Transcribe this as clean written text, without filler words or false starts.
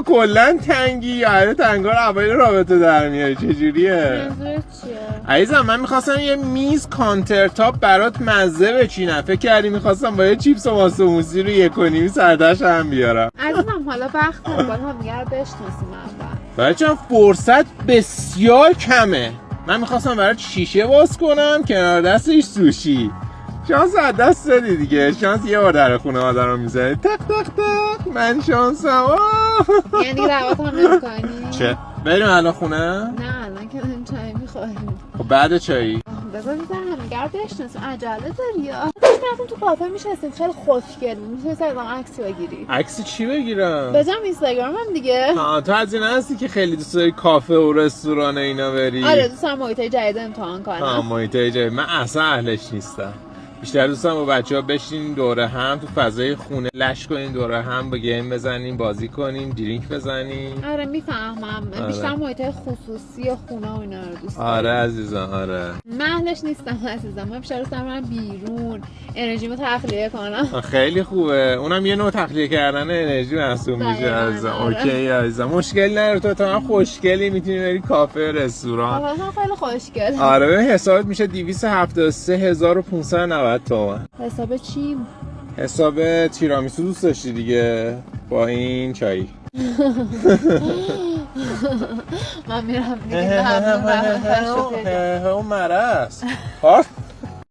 کلا تنگی یا تنگا رو اوایل رابطه در میاری؟ چجوریه؟ منظورت چیه؟ عزیزم من میخواستم یه میز کانتر تاپ برات مزه بچینم. فکر کردی میخواستم با یه چیپس و ماست و موسی رو 1.5 سردش هم بیارم. عزیزم حالا وقت نمی‌کنم هم دیگه رو بشناسیم اول. بچه‌م فرصت بسیار کمه. من میخواستم برات شیشه باز کنم کنار دستش سوشی. شانس از دست دادی دیگه. شانس یه بار در خونه آدم میزنه تق تق تق. من شانسم. یعنی دیگه دعوت هم نمی‌کنی؟ چه؟ بریم الان خونه؟ نه الان که داریم چای می‌خوریم. خب بعد چایی؟ بذار هم دیگه رو بشناسیم. عجله داری یا؟ رفتیم تو کافه میشستیم خیلی خوشگل بود. می‌تونی ازم عکس بگیری. عکس چی بگیرم؟ بذارم اینستاگرامم دیگه. تو از این هستی که خیلی دوست داری کافه و رستوران اینا بری؟ آره دوست دارم محیطای جدید امتحان کنم. محیطای جدید من اصلا اهلش نیستم. بیشتر دوستم با بچه‌ها بشینیم دوره هم تو فضای خونه لش کنیم، دوره هم با گیم بزنیم، بازی کنیم، درینک بزنیم. آره میفهمم. آره. بیشتر محیطای خصوصی و خونه و اینا رو دوست دارم. آره عزیزم آره. من اهلش نیستم عزیزم. من بیشتر دوست دارم برم بیرون انرژیمو تخلیه کنم. خیلی خوبه. اونم یه نوع تخلیه کردن انرژی محسوب میشه عزیزم. اوکی عزیزم. مشکلی نداره. تو تا خوشگلی میتونی بری کافه رستوران. آره خیلی خوشگل. آره ببین حسابت میشه 273590 تومان. حساب چی؟ حساب تیرامیسو دوست داشتی دیگه با این چایی. من میرم دیگه. اون مرس